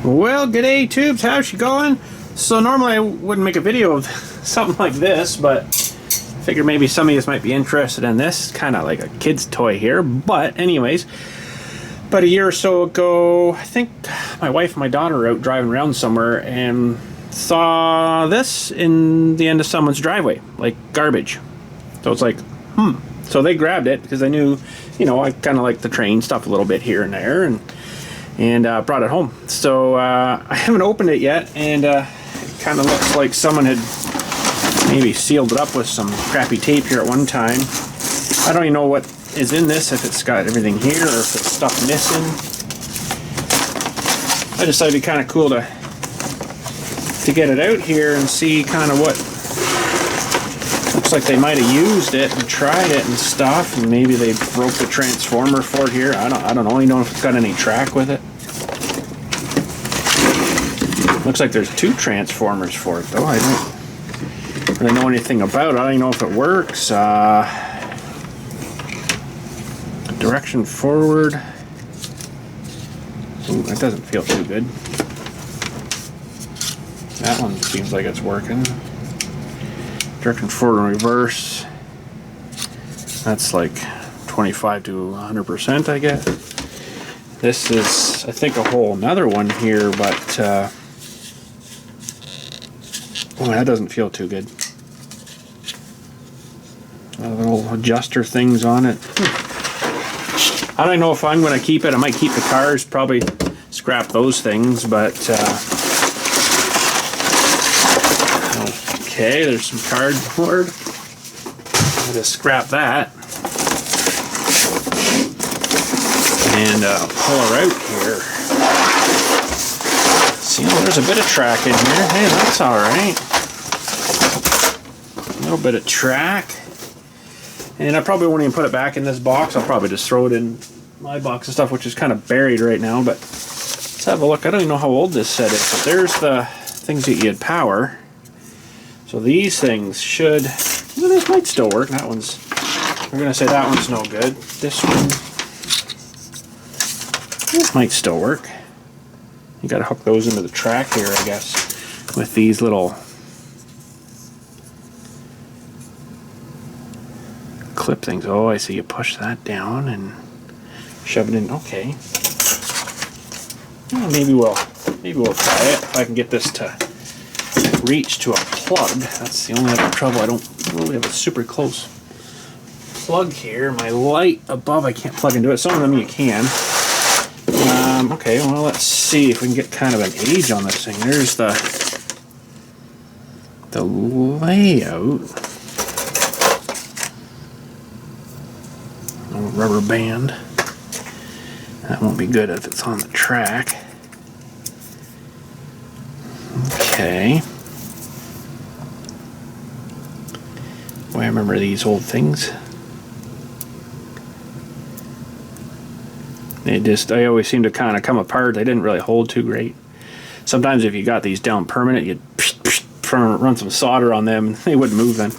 Well, g'day tubes, how's she going? So normally I wouldn't make a video of something like this, but I figured maybe some of you might be interested in this. It's kind of like a kid's toy here, but anyways, about a year or so ago, I think my wife and my daughter were out driving around somewhere and saw this in the end of someone's driveway, like garbage. So it's like, So they grabbed it because they knew, you know, I kind of like the train stuff a little bit here and there, and brought it home. So I haven't opened it yet, and it kind of looks like someone had maybe sealed it up with some crappy tape here at one time. I don't even know what is in this, if it's got everything here or if it's stuff missing. I just thought it'd be kind of cool to get it out here and see kind of what looks like they might have used it and tried it and stuff, and maybe they broke the transformer for it here. I don't know. You know if it's got any track with it. Looks like there's two transformers for it though. I don't really know anything about it. I don't even know if it works. Direction forward. Ooh, that doesn't feel too good. That one seems like it's working. Direction forward and reverse. That's like 25 to 100%, I guess. This is, I think, a whole another one here, but oh, that doesn't feel too good. Little adjuster things on it. I don't know if I'm going to keep it. I might keep the cars, probably scrap those things, but okay, there's some cardboard. I'll just scrap that and pull her out here. See, there's a bit of track in here. Hey, that's all right. A little bit of track. And I probably won't even put it back in this box. I'll probably just throw it in my box of stuff, which is kind of buried right now. But let's have a look. I don't even know how old this set is, but there's the things that you'd power. So these things should, well, this might still work. That one's, we're going to say that one's no good. This one, this might still work. You got to hook those into the track here, I guess, with these little clip things. Oh, I see. You push that down and shove it in. Okay. Well, maybe we'll try it if I can get this to reach to a plug. That's the only other trouble. I don't really have a super close plug here. My light above, I can't plug into it. Some of them you can. Okay, well, let's see if we can get kind of an age on this thing. There's the layout. Rubber band. That won't be good if it's on the track. Okay. Boy, I remember these old things. They always seem to kind of come apart. They didn't really hold too great. Sometimes if you got these down permanent, you'd run some solder on them and they wouldn't move then.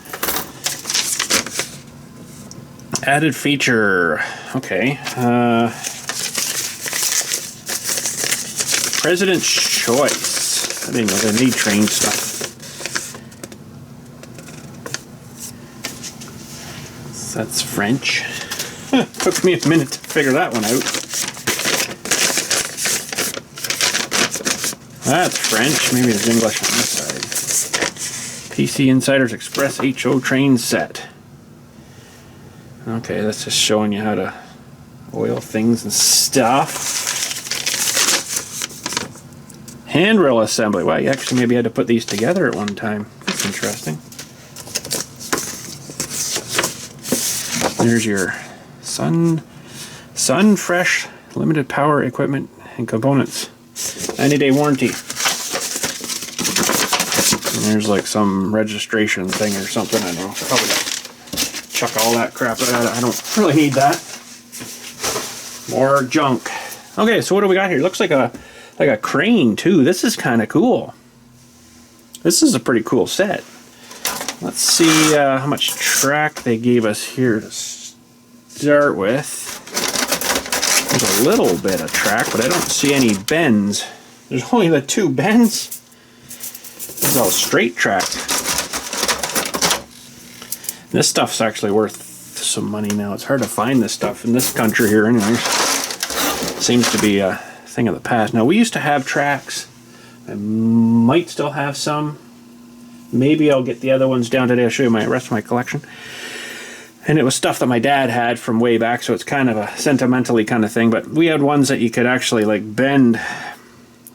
Added feature. Okay. President's Choice. I didn't know they need train stuff. That's French. Took me a minute to figure that one out. That's French. Maybe there's English on this side. PC Insider's Express HO train set. Okay, that's just showing you how to oil things and stuff. Handrail assembly. Well, you actually maybe had to put these together at one time. That's interesting. There's your Sun Fresh limited power equipment and components. 90-day warranty. And there's like some registration thing or something. I don't know. Probably chuck all that crap out. I don't really need that. More junk. Okay, so what do we got here? Looks like a crane too. This is kind of cool. This is a pretty cool set. Let's see how much track they gave us here to start with. There's a little bit of track, but I don't see any bends. There's only the 2 bends. It's all straight track. This stuff's actually worth some money now. It's hard to find this stuff in this country here anyways. Seems to be a thing of the past. Now we used to have tracks. I might still have some. Maybe I'll get the other ones down today. I'll show you my rest of my collection. And it was stuff that my dad had from way back, so it's kind of a sentimentally kind of thing. But we had ones that you could actually like bend.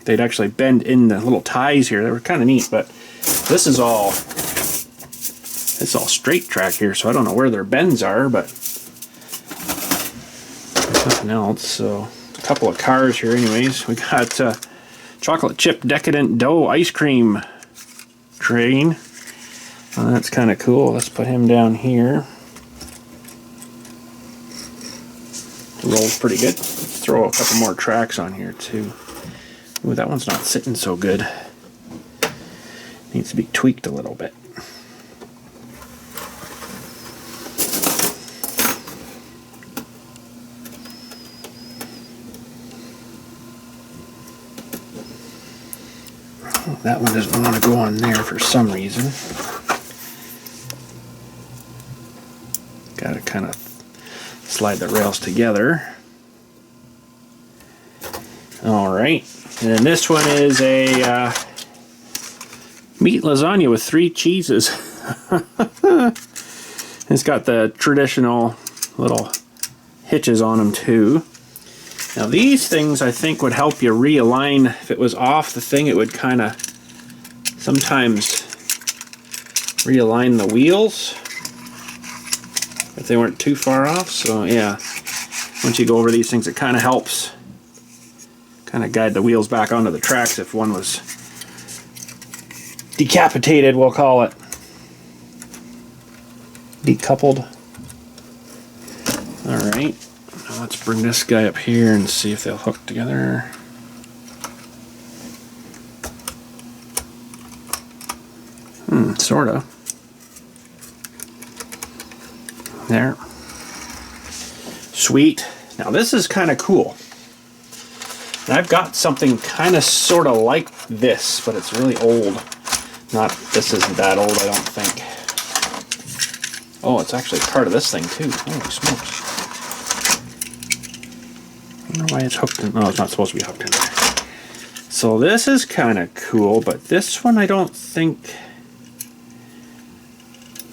They'd actually bend in the little ties here. They were kind of neat, but this is all, it's all straight track here, so I don't know where their bends are, but there's nothing else. So a couple of cars here anyways. We got chocolate chip decadent dough ice cream train. That's kind of cool. Let's put him down here. Rolls pretty good. Let's throw a couple more tracks on here too. Ooh, that one's not sitting so good. Needs to be tweaked a little bit. Oh, that one doesn't want to go on there for some reason. Got to kind of slide the rails together. All right. And then this one is a meat lasagna with 3 cheeses. It's got the traditional little hitches on them too. Now these things I think would help you realign. If it was off the thing, it would kind of sometimes realign the wheels if they weren't too far off. So yeah, once you go over these things, it kind of helps kind of guide the wheels back onto the tracks if one was decapitated, we'll call it. Decoupled. Alright, now let's bring this guy up here and see if they'll hook together. Sorta. There. Sweet. Now this is kind of cool. And I've got something kind of sort of like this, but it's really old. This isn't that old, I don't think. Oh, it's actually part of this thing too. Holy smokes. I wonder why it's hooked in. No, it's not supposed to be hooked in there. So this is kind of cool, but this one I don't think.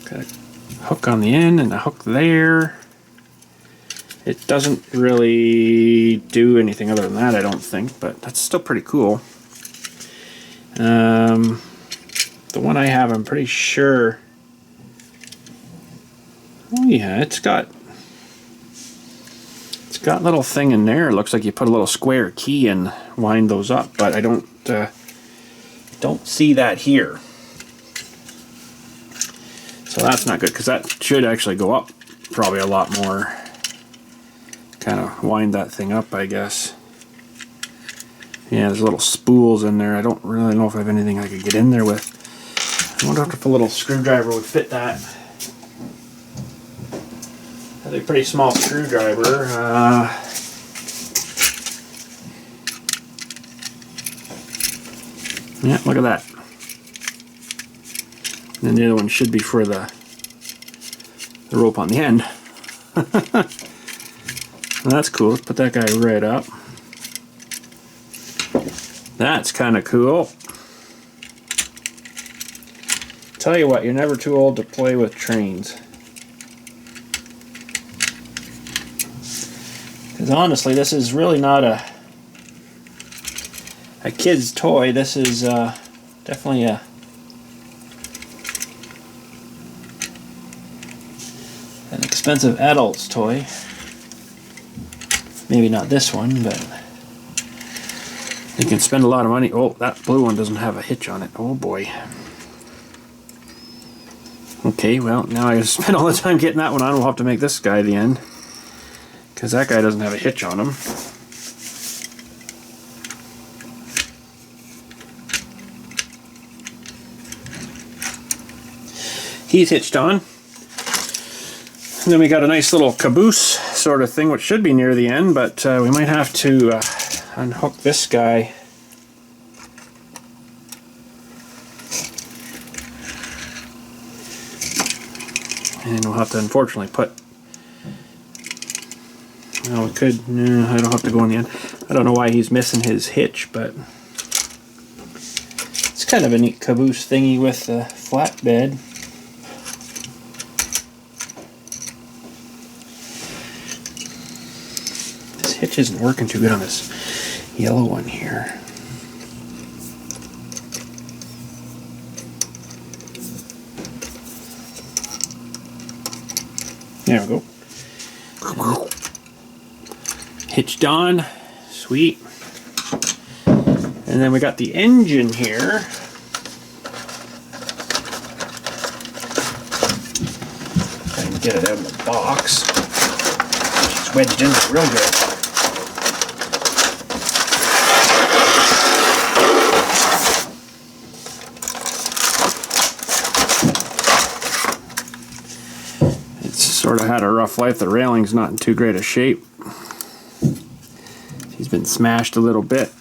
Got a hook on the end and a hook there. It doesn't really do anything other than that, I don't think, but that's still pretty cool. The one I have, I'm pretty sure. Oh yeah, it's got a little thing in there. It looks like you put a little square key and wind those up, but I don't see that here. So that's not good, because that should actually go up probably a lot more. Kind of wind that thing up, I guess. Yeah, there's little spools in there. I don't really know if I have anything I could get in there with. I wonder if a little screwdriver would fit that. That's a pretty small screwdriver. Yeah, look at that. And then the other one should be for the rope on the end. That's cool. Let's put that guy right up. That's kind of cool. Tell you what, you're never too old to play with trains. Because honestly, this is really not a kid's toy. This is definitely an expensive adult's toy. Maybe not this one, but you can spend a lot of money. Oh, that blue one doesn't have a hitch on it. Oh boy. Okay, well, now I spent all the time getting that one on. We'll have to make this guy the end, because that guy doesn't have a hitch on him. he's hitched on. And then we got a nice little caboose sort of thing, which should be near the end, but we might have to unhook this guy. And we'll have to unfortunately put... Well, we could... No, I don't have to go in the end. I don't know why he's missing his hitch, but... It's kind of a neat caboose thingy with the flatbed. This hitch isn't working too good on this yellow one here. There we go. Hitched on. Sweet. And then we got the engine here. I can get it out of the box. It's wedged in there real good. It's sort of had a rough life. The railing's not in too great a shape. He's been smashed a little bit.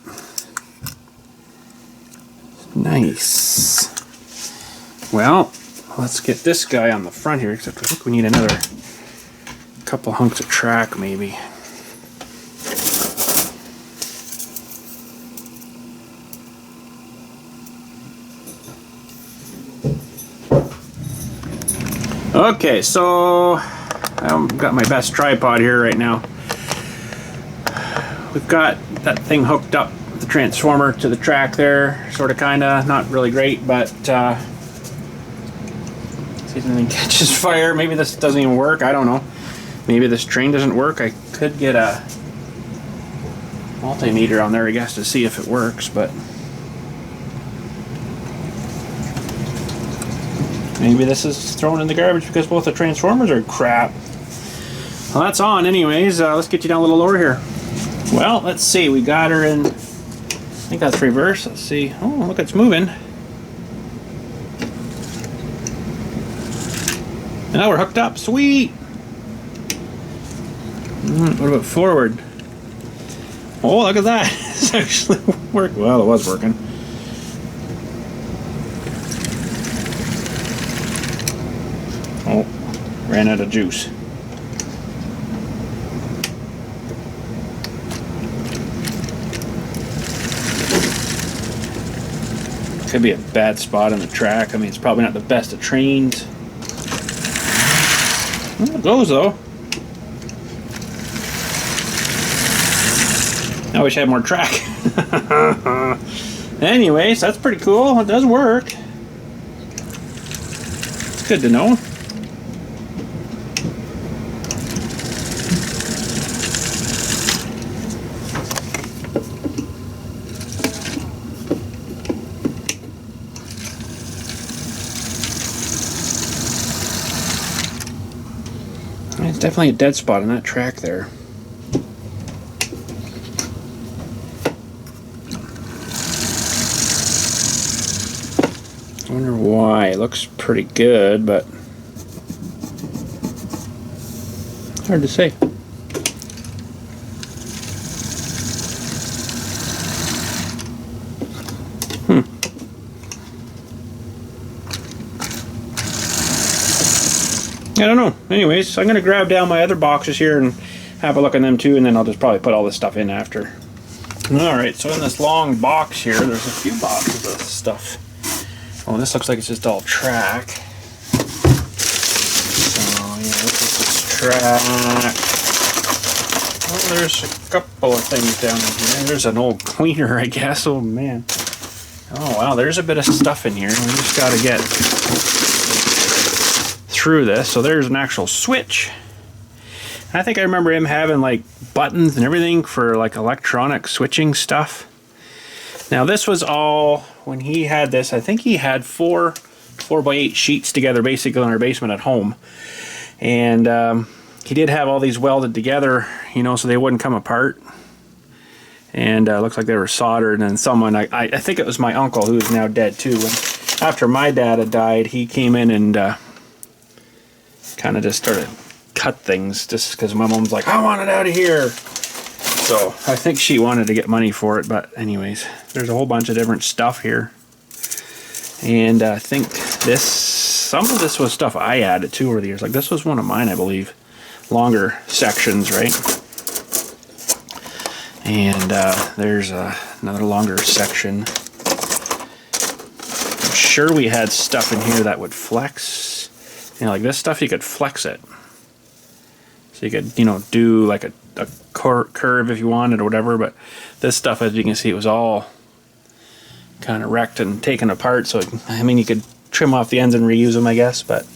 Nice. Well, let's get this guy on the front here, except I think we need another couple hunks of track maybe. Okay, so I've got my best tripod here right now. We've got that thing hooked up, the transformer to the track there, sort of, kinda, not really great, but see if anything catches fire. Maybe this doesn't even work, I don't know. Maybe this train doesn't work. I could get a multimeter on there, I guess, to see if it works, but maybe this is thrown in the garbage because both the transformers are crap. Well, that's on anyways. Let's get you down a little lower here. Well, let's see, we got her in, I think that's reverse. Let's see. Oh, look, it's moving. Now we're hooked up. Sweet! What about forward? Oh, look at that. It's actually working. Well, it was working. Oh, ran out of juice. Could be a bad spot on the track. I mean, it's probably not the best of trains. Well, it goes though. I wish I had more track. Anyways, that's pretty cool. It does work. It's good to know. It's definitely a dead spot on that track there. I wonder why. It looks pretty good, but hard to say. I don't know. Anyways, I'm going to grab down my other boxes here and have a look at them too, and then I'll just probably put all this stuff in after. Alright, so in this long box here, there's a few boxes of stuff. Oh, this looks like it's just all track. So, yeah, this is track. Well, there's a couple of things down in here. There's an old cleaner, I guess. Oh, man. Oh, wow, there's a bit of stuff in here. We just got to get through this. So there's an actual switch. I think I remember him having like buttons and everything for like electronic switching stuff. Now this was all, when he had this, I think he had 4x8 sheets together basically in our basement at home. And he did have all these welded together, you know, so they wouldn't come apart. And looks like they were soldered. And someone, I think it was my uncle, who is now dead too. And after my dad had died, he came in and kind of just started cut things just because my mom's like, I want it out of here. So I think she wanted to get money for it, but anyways, there's a whole bunch of different stuff here. And I think some of this was stuff I added too over the years. Like this was one of mine, I believe. Longer sections, right? And there's another longer section. I'm sure we had stuff in here that would flex. You know, like this stuff, you could flex it. So you could, you know, do like a curve if you wanted or whatever. But this stuff, as you can see, it was all kind of wrecked and taken apart. So, I mean, you could trim off the ends and reuse them, I guess. But,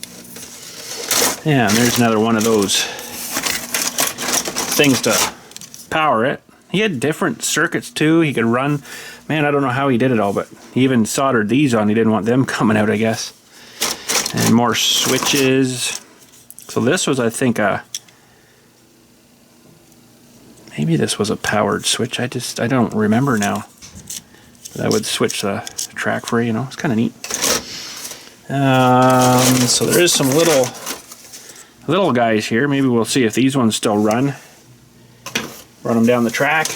yeah, and there's another one of those things to power it. He had different circuits too. He could run. Man, I don't know how he did it all, but he even soldered these on. He didn't want them coming out, I guess. And more switches. So this was, I think, maybe this was a powered switch. I don't remember now. That would switch the track for you, you know. It's kind of neat. So there is some little guys here. Maybe we'll see if these ones still run. Run them down the track.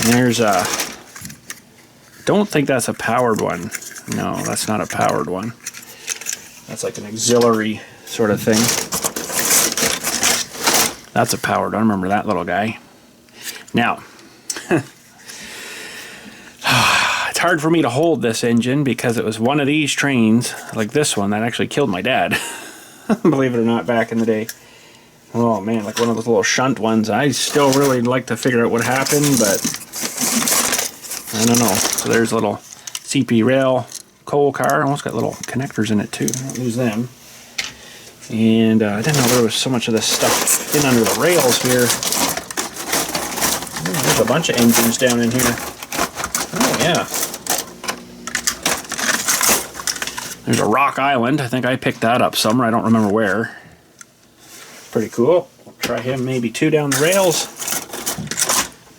And there's don't think that's a powered one. No, that's not a powered one. That's like an auxiliary sort of thing. That's a powered one. I remember that little guy. Now, it's hard for me to hold this engine because it was one of these trains, like this one, that actually killed my dad. Believe it or not, back in the day. Oh man, like one of those little shunt ones. I still really like to figure out what happened, but I don't know. So there's a little CP rail coal car. Almost got little connectors in it too. Don't lose them. And I didn't know there was so much of this stuff in under the rails here. Oh, there's a bunch of engines down in here. Oh yeah. There's a Rock Island. I think I picked that up somewhere. I don't remember where. Pretty cool. We'll try him maybe too down the rails.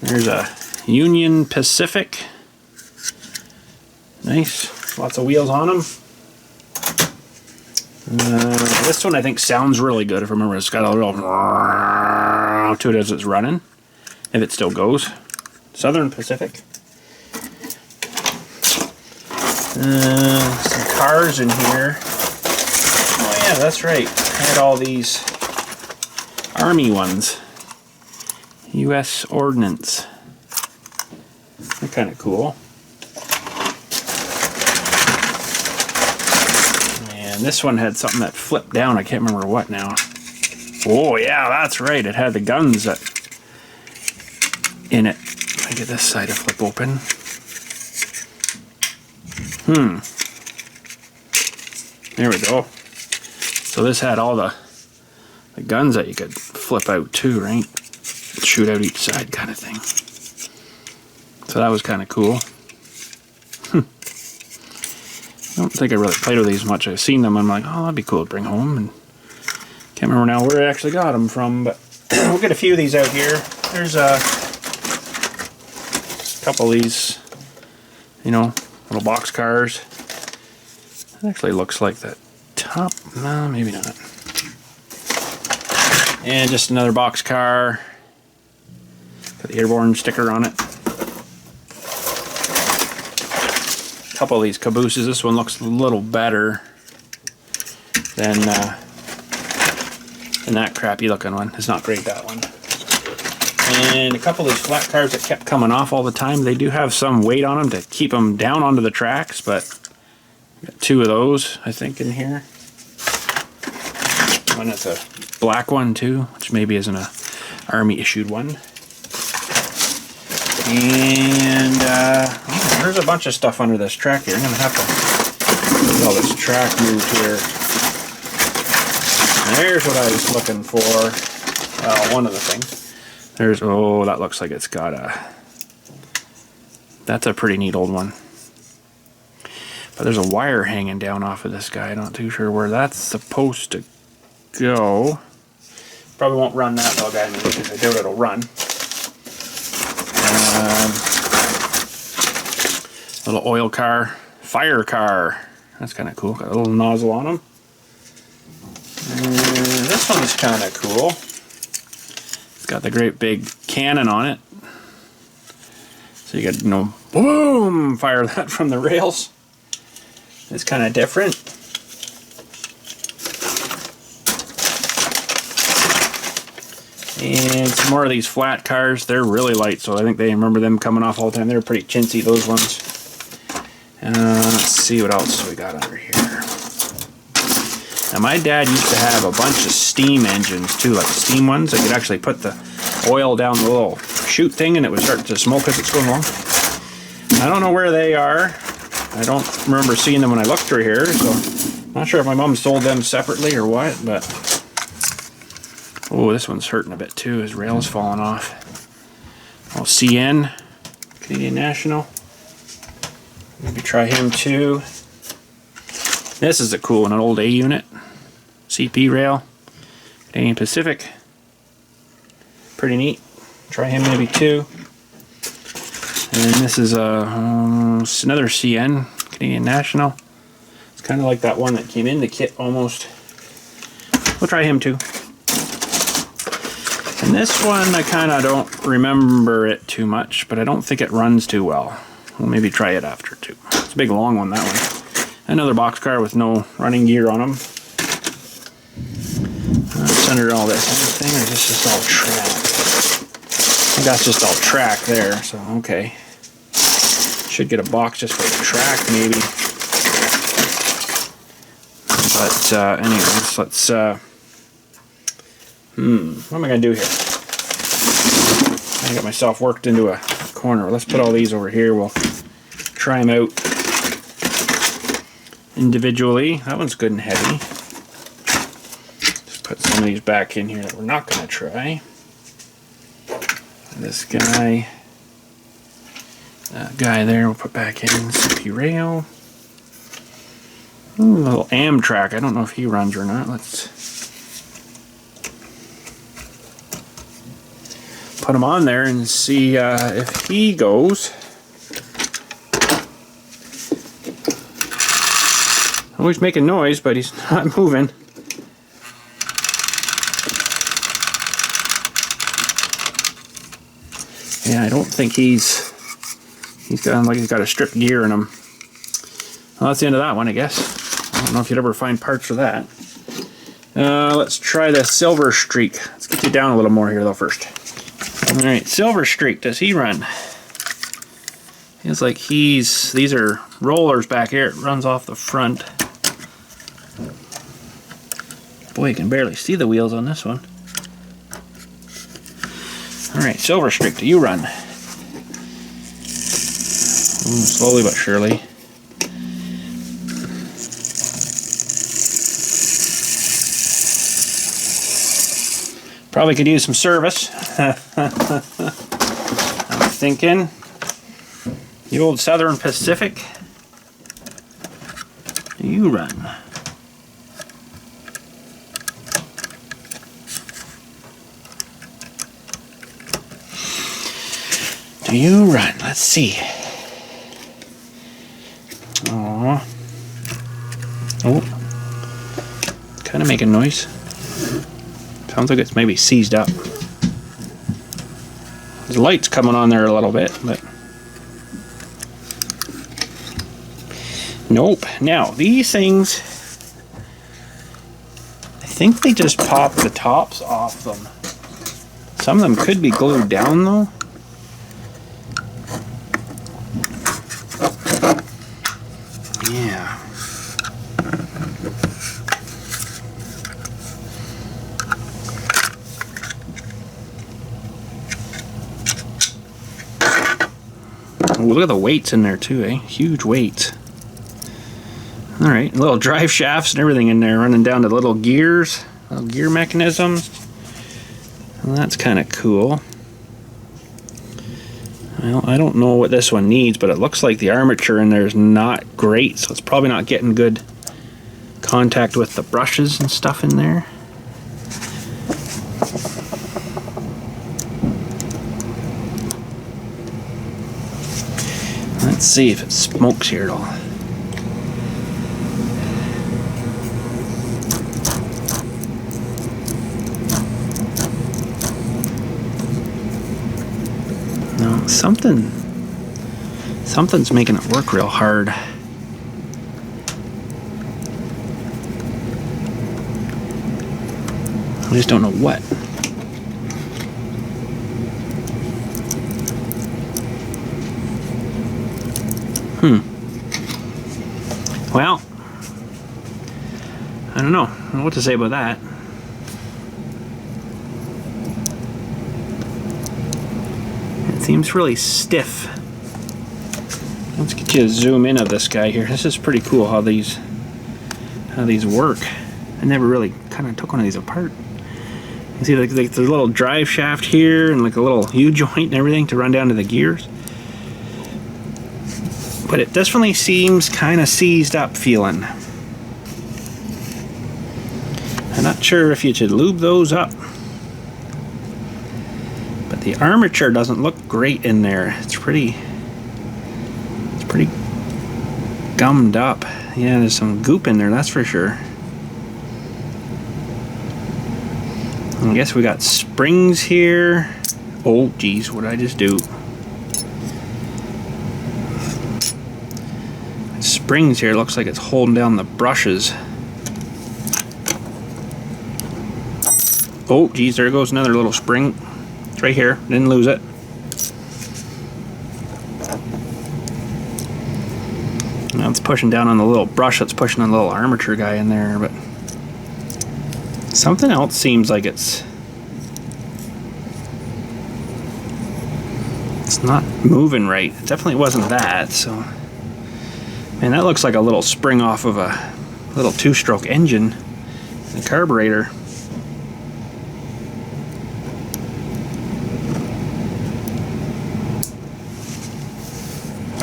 There's a Union Pacific. Nice. Lots of wheels on them. This one I think sounds really good. If I remember, it's got a little to it as it's running. If it still goes. Southern Pacific. Some cars in here. Oh yeah, that's right. I had all these Army ones. U.S. Ordnance. They're kind of cool. And this one had something that flipped down. I can't remember what now. Oh yeah, that's right. It had the guns in it. Let me get this side to flip open. There we go. So this had all the guns that you could flip out too, right? Shoot out each side kind of thing. So that was kind of cool. I don't think I really played with these much. I've seen them. I'm like, oh, that'd be cool to bring home. And can't remember now where I actually got them from, but we'll get a few of these out here. There's a couple of these, you know, little box cars. It actually looks like that top. No, maybe not. And just another box car. Got the airborne sticker on it. A couple of these cabooses. This one looks a little better than that crappy looking one. It's not great, that one. And a couple of these flat cars that kept coming off all the time. They do have some weight on them to keep them down onto the tracks, but got two of those, I think, in here. One that's a black one too, which maybe isn't a Army issued one. And there's a bunch of stuff under this track here. I'm gonna have to get all this track moved here. And there's what I was looking for. One of the things. There's, oh, that looks like it's got that's a pretty neat old one. But there's a wire hanging down off of this guy. I'm not too sure where that's supposed to go. Probably won't run that little guy because I doubt it'll run. Little oil car, fire car. That's kind of cool. Got a little nozzle on them. And this one's kind of cool. It's got the great big cannon on it. So you got, you know, boom, fire that from the rails. It's kind of different. And some more of these flat cars. They're really light, so I think they remember them coming off all the time. They're pretty chintzy, those ones. Let's see what else we got under here. Now my dad used to have a bunch of steam engines too, like steam ones. I could actually put the oil down the little chute thing and it would start to smoke as it's going along. I don't know where they are. I don't remember seeing them when I looked through here, so I'm not sure if my mom sold them separately or what, but... Oh, this one's hurting a bit too. His rail's falling off. Oh, CN, Canadian National. Maybe try him too. This is a cool one, an old A unit. CP rail. Canadian Pacific. Pretty neat. Try him maybe too. And this is another CN, Canadian National. It's kind of like that one that came in the kit almost. We'll try him too. And this one, I kind of don't remember it too much, but I don't think it runs too well. We'll maybe try it after too. It's a big long one, that one. Another boxcar with no running gear on them. It's under all this thing, or is this just all track? I think that's just all track there, so okay. Should get a box just for the track, maybe. But anyways, let's... what am I going to do here? I got myself worked into a corner. Let's put all these over here. We'll try them out individually. That one's good and heavy. Just put some of these back in here that we're not going to try. This guy. That guy there we'll put back in. CP rail. Ooh, a little Amtrak. I don't know if he runs or not. Let's put him on there and see if he goes. Always making noise, but he's not moving. Yeah, I don't think he's got like he's got a stripped gear in him. Well, that's the end of that one, I guess. I don't know if you'd ever find parts for that. Let's try the Silver Streak. Let's get you down a little more here though first. Alright, Silver Streak, does he run? Feels like these are rollers back here. It runs off the front. Boy, you can barely see the wheels on this one. Alright, Silver Streak, do you run? Slowly but surely. Probably could use some service. I'm thinking. The old Southern Pacific. Do you run? Do you run? Let's see. Aww. Oh. Kind of making noise. Sounds like it's maybe seized up. There's lights coming on there a little bit, but nope. Now these things, I think they just pop the tops off them. Some of them could be glued down though. Yeah. Oh, look at the weights in there too, eh? Huge weights. Alright, little drive shafts and everything in there running down to little gears, little gear mechanisms. Well, that's kind of cool. Well, I don't know what this one needs, but it looks like the armature in there is not great, so it's probably not getting good contact with the brushes and stuff in there. Let's see if it smokes here at all. Something's making it work real hard. I just don't know what. Well, I don't know what to say about that. It seems really stiff. Let's get you a zoom in of this guy here. This is pretty cool how these work. I never really kind of took one of these apart. You see like the little drive shaft here and like a little U-joint and everything to run down to the gears. But it definitely seems kind of seized up feeling. I'm not sure if you should lube those up. But the armature doesn't look great in there. It's pretty gummed up. Yeah, there's some goop in there, that's for sure. I guess we got springs here. Oh geez, what did I just do? Springs here, looks like it's holding down the brushes. Oh geez, there goes another little spring. It's right here, didn't lose it. Now it's pushing down on the little brush that's pushing on the little armature guy in there, but something else seems like it's not moving right. It definitely wasn't that, so. Man, that looks like a little spring off of a little two-stroke engine, the carburetor.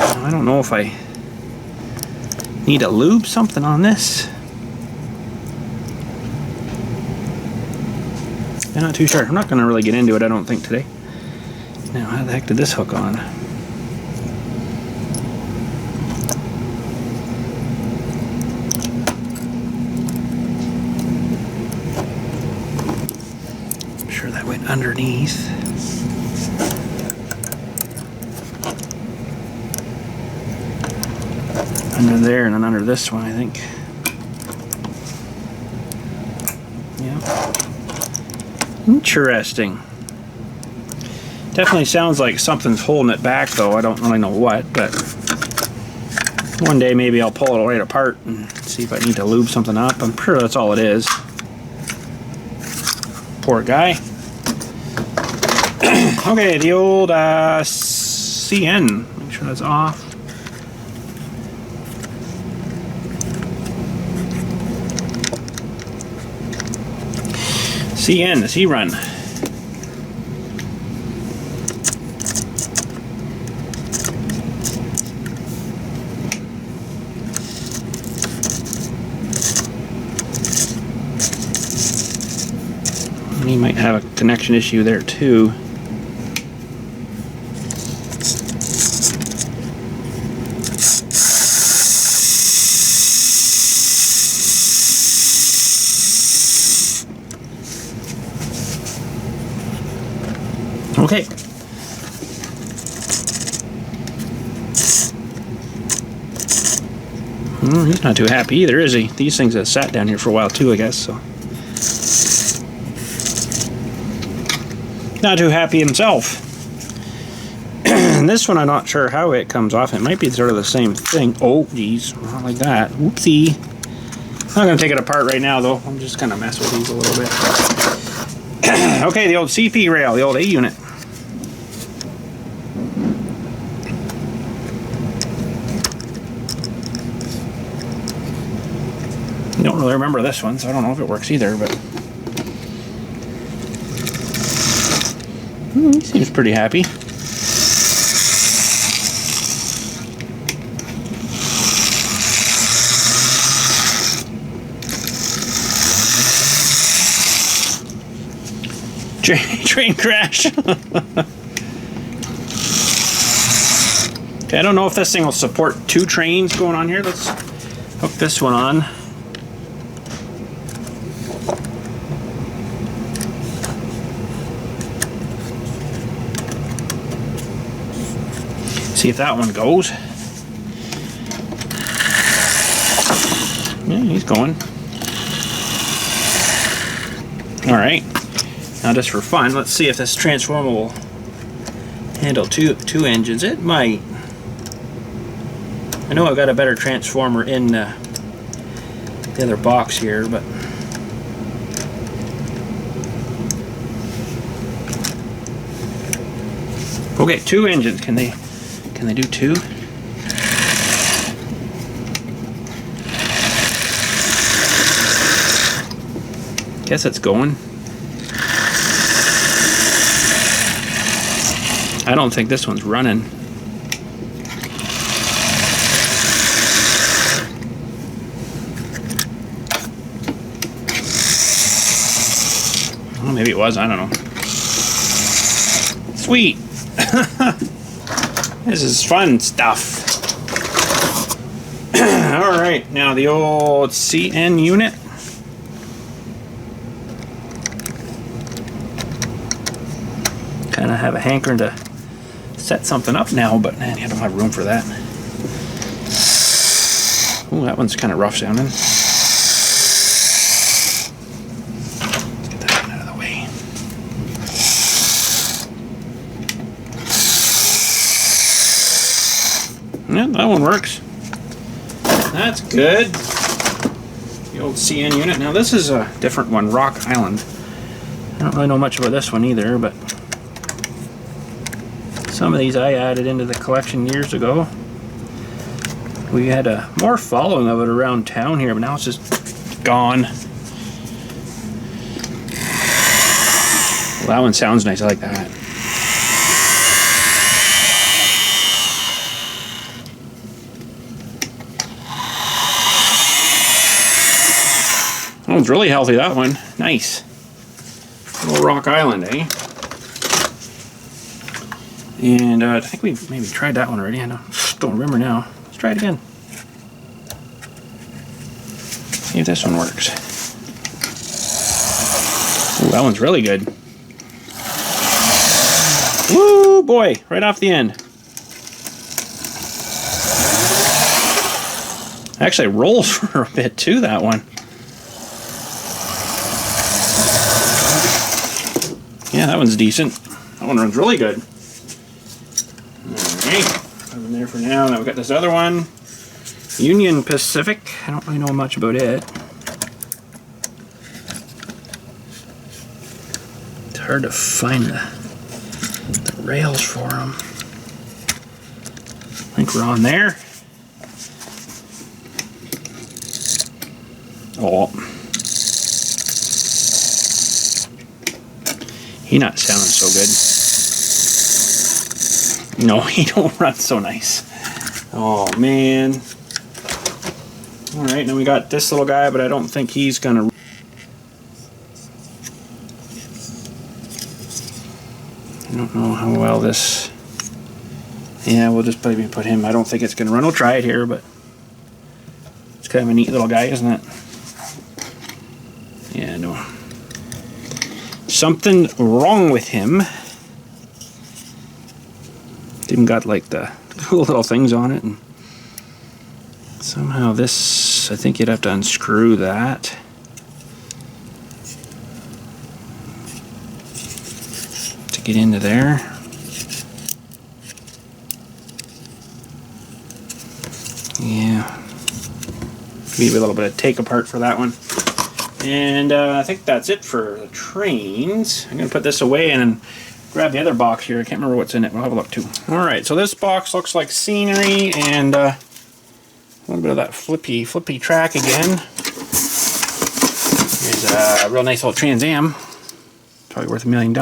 I don't know if I need to lube something on this. I'm not too sure. I'm not going to really get into it, I don't think, today. Now, how the heck did this hook on? I'm sure that went underneath. Under there and then under this one, I think. Yeah. Interesting. Definitely sounds like something's holding it back, though. I don't really know what, but one day maybe I'll pull it right apart and see if I need to lube something up. I'm sure that's all it is. Poor guy. Okay, the old CN. Make sure that's off. CN, the C-Run. He might have a connection issue there too. Okay. He's not too happy either, is he? These things have sat down here for a while too, I guess, so. Not too happy himself. And this one, I'm not sure how it comes off. It might be sort of the same thing. Oh, geez, not like that. Whoopsie. I'm not going to take it apart right now, though. I'm just going to mess with these a little bit. Okay, the old CP rail, the old A unit. I don't really remember this one, so I don't know if it works either, but he seems pretty happy. Train crash. Okay, I don't know if this thing will support two trains going on here. Let's hook this one on. see if that one goes. Yeah, he's going. Alright. Now just for fun, let's see if this transformer will handle two engines. It might. I know I've got a better transformer in the other box here, but okay, 2 engines. Can they do 2? Guess it's going. I don't think this one's running. Well, maybe it was, I don't know. Sweet! This is fun stuff. Alright, now the old CN unit. Kind of have a hankering to set something up now, but man, I don't have room for that. Ooh, that one's kind of rough sounding. Let's get that one out of the way. Yeah, that one works. That's good. The old CN unit. Now this is a different one, Rock Island. I don't really know much about this one either, but some of these I added into the collection years ago. We had a more following of it around town here, but now it's just gone. Well, that one sounds nice, I like that. That one's really healthy, that one. Nice. Little Rock Island, eh? And I think we maybe tried that one already. I don't remember now. Let's try it again. See if this one works. Ooh, that one's really good. Woo, boy, right off the end. Actually rolls for a bit too, that one. Yeah, that one's decent. That one runs really good. Alright, put them in there for now. Now we've got this other one. Union Pacific. I don't really know much about it. It's hard to find the rails for them. I think we're on there. Oh. He not sounding so good. No, he don't run so nice. Oh man. Alright, now we got this little guy, but I don't think he's gonna. I don't know how well this. Yeah, we'll just maybe put him. I don't think it's gonna run. We'll try it here, but it's kind of a neat little guy, isn't it? Yeah, no. Something wrong with him. Even got like the cool little things on it, and somehow this, I think you'd have to unscrew that. To get into there. Yeah. Maybe a little bit of take apart for that one. And I think that's it for the trains. I'm going to put this away and grab the other box here. I can't remember what's in it. We'll have a look too. Alright, so this box looks like scenery and a little bit of that flippy track again. Here's a real nice little Trans Am. Probably worth $1 million.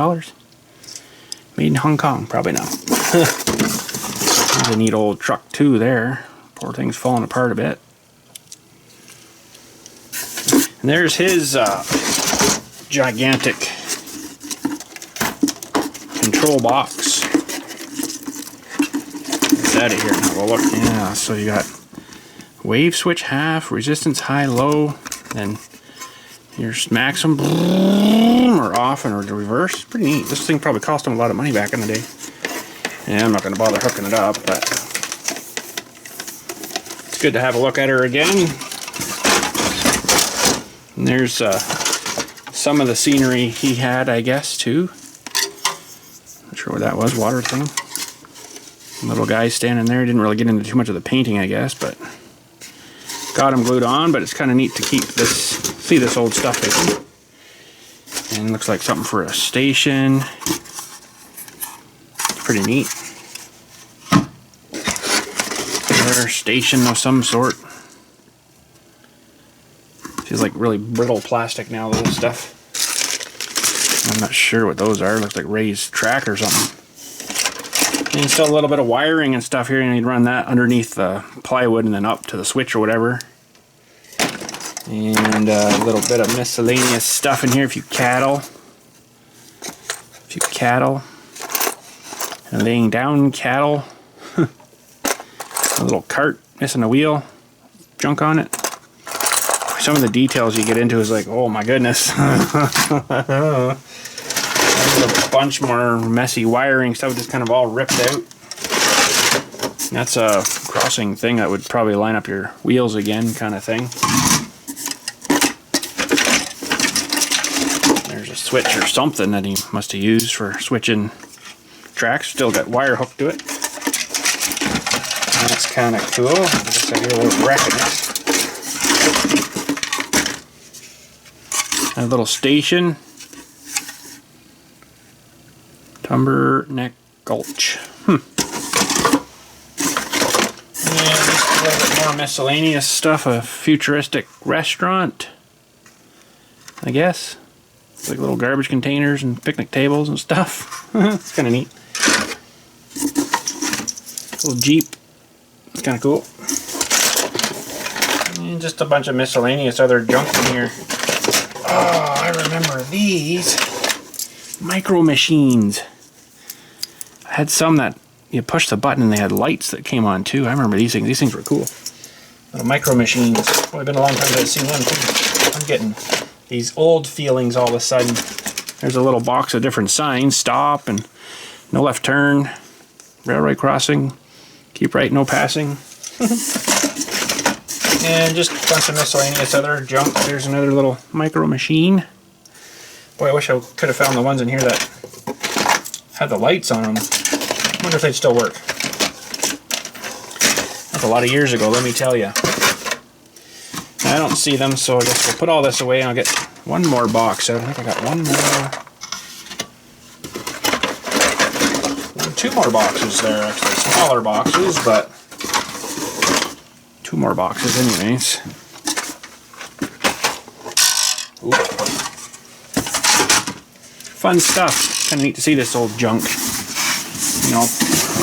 Made in Hong Kong. Probably not. There's a neat old truck too there. Poor thing's falling apart a bit. And there's his gigantic control box. Get out of here. Now we'll look. Yeah, so you got wave switch half, resistance high, low, then here's maximum or off and or reverse. Pretty neat. This thing probably cost him a lot of money back in the day. Yeah, I'm not going to bother hooking it up, but it's good to have a look at her again. And there's some of the scenery he had, I guess, too. Not sure what that was, water thing. Little guy standing there. Didn't really get into too much of the painting, I guess, but got him glued on. But it's kind of neat to keep this, see this old stuff hidden. And looks like something for a station. Pretty neat. Another station of some sort. Feels like really brittle plastic now, little stuff. I'm not sure what those are. Looks like raised track or something. And still a little bit of wiring and stuff here, and you'd run that underneath the plywood and then up to the switch or whatever. And a little bit of miscellaneous stuff in here if you cattle. And laying down cattle. A little cart missing a wheel. Junk on it. Some of the details you get into is like, oh my goodness. There's a bunch more messy wiring stuff just kind of all ripped out. That's a crossing thing that would probably line up your wheels again kind of thing. There's a switch or something that he must have used for switching tracks. Still got wire hooked to it. That's kind of cool. I guess I get a little wreck in it. A little station. Tumber Neck Gulch. And just a little bit more miscellaneous stuff. A futuristic restaurant, I guess. It's like little garbage containers and picnic tables and stuff. It's kind of neat. Little Jeep. It's kind of cool. And just a bunch of miscellaneous other junk in here. Oh, I remember these. Micro machines. I had some that you push the button and they had lights that came on too. I remember these things. These things were cool. Little micro machines. Well, it's been a long time since I've seen them too. I'm getting these old feelings all of a sudden. There's a little box of different signs. Stop and no left turn. Railroad crossing. Keep right, no passing. And just a bunch of miscellaneous other junk. There's another little micro machine. Boy, I wish I could have found the ones in here that had the lights on them. I wonder if they'd still work. That's a lot of years ago, let me tell you. I don't see them, so I guess we'll put all this away and I'll get one more box out. I think I got one more. Two more boxes there, actually. Smaller boxes, but two more boxes anyways. Ooh. Fun stuff. Kind of neat to see this old junk. You know,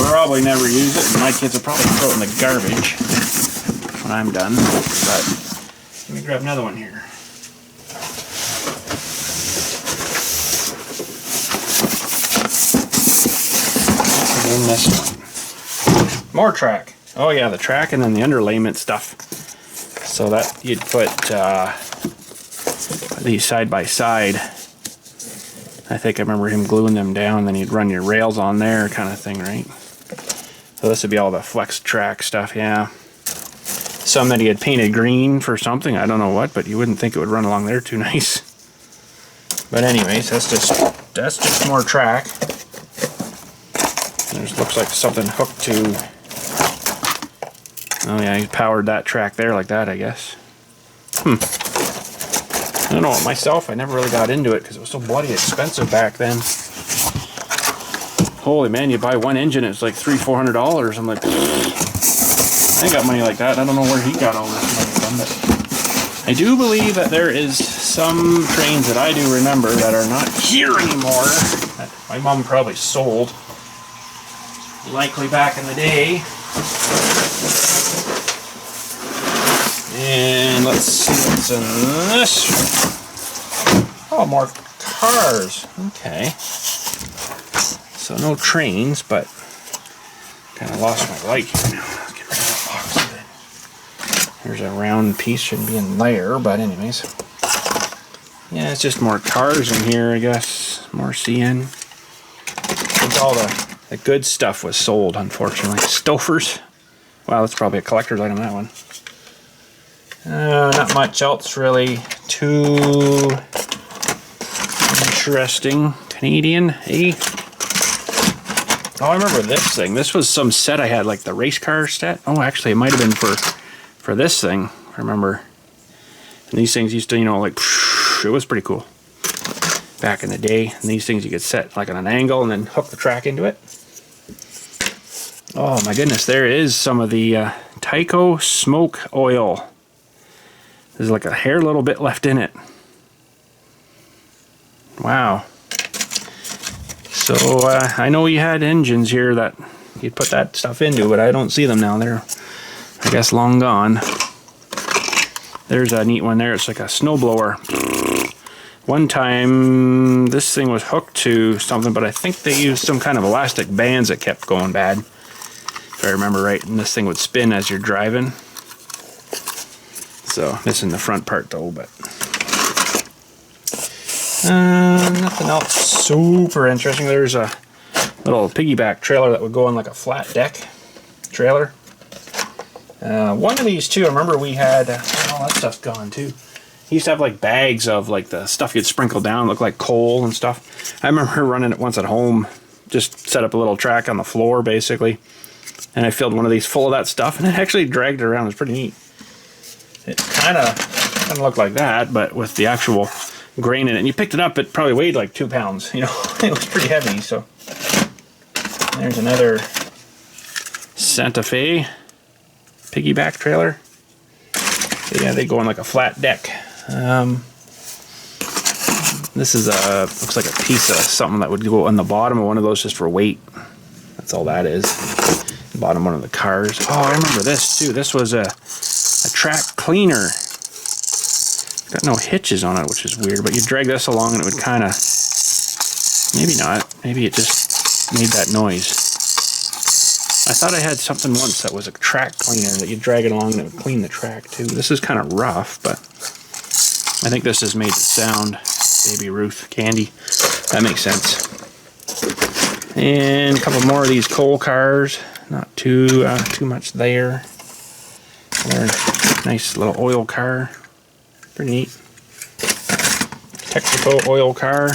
probably never use it. My kids will probably throw it in the garbage when I'm done. But let me grab another one here. And this one. More track. Oh yeah, the track and then the underlayment stuff. So that you'd put these side by side. I think I remember him gluing them down, then you'd run your rails on there kind of thing, right? So this would be all the flex track stuff, yeah. Some that he had painted green for something, I don't know what, but you wouldn't think it would run along there too nice. But anyways, that's just more track. There's looks like something hooked to. Oh yeah, he powered that track there like that, I guess. I don't know, myself, I never really got into it because it was so bloody expensive back then. Holy man, you buy one engine, it's like $300-400. I'm like, I ain't got money like that. I don't know where he got all this money from, but I do believe that there is some trains that I do remember that are not here anymore. That my mom probably sold. Likely back in the day. And let's see what's in this. Oh, more cars. Okay. So no trains, but kind of lost my light here now. Let's get rid of that box of it. There's a round piece, shouldn't be in there, but anyways. Yeah, it's just more cars in here, I guess. More CN. It's all the The good stuff was sold, unfortunately. Stofers. Wow, that's probably a collector's item, that one. Not much else really too interesting. Canadian, eh? Oh, I remember this thing. This was some set I had, like the race car set. Oh, actually, it might have been for this thing. I remember. And these things used to, you know, like, it was pretty cool back in the day. And these things you could set like on an angle and then hook the track into it. Oh my goodness, there is some of the Tyco smoke oil. There's like a hair little bit left in it. Wow. So I know you had engines here that you'd put that stuff into, but I don't see them now. They're, I guess, long gone. There's a neat one there. It's like a snowblower. One time this thing was hooked to something, but I think they used some kind of elastic bands that kept going bad, if I remember right, and this thing would spin as you're driving. So missing the front part though, but nothing else super interesting. There's a little piggyback trailer that would go on like a flat deck trailer. One of these too, I remember we had, oh, that stuff's gone too. He used to have like bags of like the stuff you'd sprinkle down, look like coal and stuff. I remember running it once at home, just set up a little track on the floor basically. And I filled one of these full of that stuff and I actually dragged it around. It was pretty neat. It kind of looked like that, but with the actual grain in it. And you picked it up, it probably weighed like 2 pounds. You know, it was pretty heavy. So there's another Santa Fe piggyback trailer. So yeah, they go on like a flat deck. This is looks like a piece of something that would go on the bottom of one of those just for weight. That's all that is. The bottom of one of the cars. Oh, I remember this too. This was a track cleaner. Got no hitches on it, which is weird, but you drag this along and it would kind of, maybe not, maybe it just made that noise. I thought I had something once that was a track cleaner that you drag it along and it would clean the track too. This is kind of rough, but I think this is made to sound. Baby Ruth candy. That makes sense. And a couple more of these coal cars. Not too much there. Another nice little oil car. Pretty neat. Texaco oil car.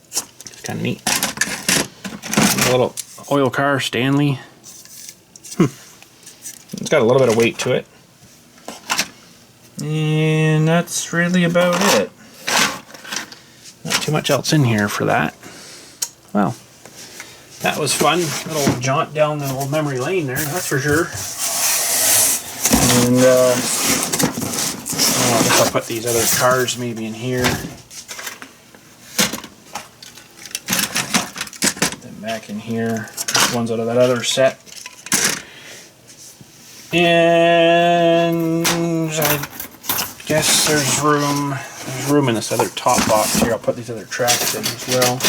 It's kind of neat. A little oil car, Stanley. It's got a little bit of weight to it. And that's really about it. Not too much else in here for that. Well, that was fun. Little jaunt down the old memory lane there, that's for sure. And I guess I'll put these other cars maybe in here. Put them back in here. These ones out of that other set. And I guess there's room in this other top box here. I'll put these other tracks in as well.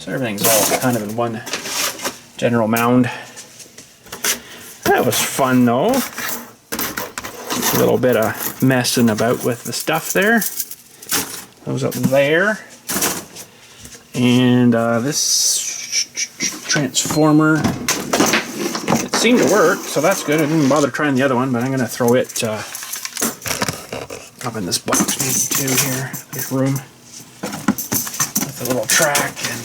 So everything's all kind of in one general mound. That was fun though. A little bit of messing about with the stuff there. Those up there. And this transformer, it seemed to work, so that's good. I didn't bother trying the other one, but I'm going to throw it up in this box maybe too here. There's room with a little track and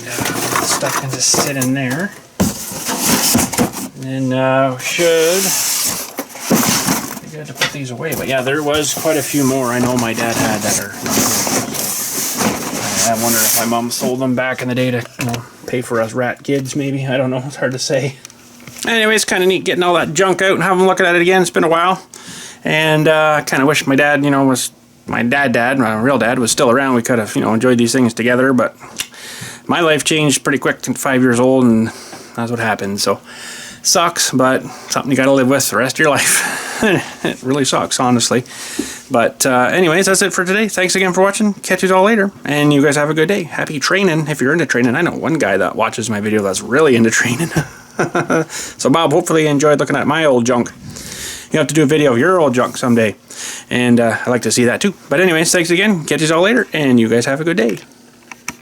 stuff can just sit in there. And then should be good to put these away. But yeah, there was quite a few more I know my dad had that are not here. I wonder if my mom sold them back in the day to, you know, pay for us rat kids maybe. I don't know, it's hard to say. Anyway, it's kind of neat getting all that junk out and having a look at it again. It's been a while. And I kind of wish my dad, you know, was my my real dad was still around. We could have, you know, enjoyed these things together, but my life changed pretty quick to 5 years old, and that's what happened. So, sucks, but something you got to live with the rest of your life. It really sucks, honestly. But anyways, that's it for today. Thanks again for watching. Catch you all later, and you guys have a good day. Happy training if you're into training. I know one guy that watches my video that's really into training. So Bob, hopefully you enjoyed looking at my old junk. You have to do a video of your old junk someday, and I'd like to see that too. But anyways, thanks again. Catch you all later, and you guys have a good day.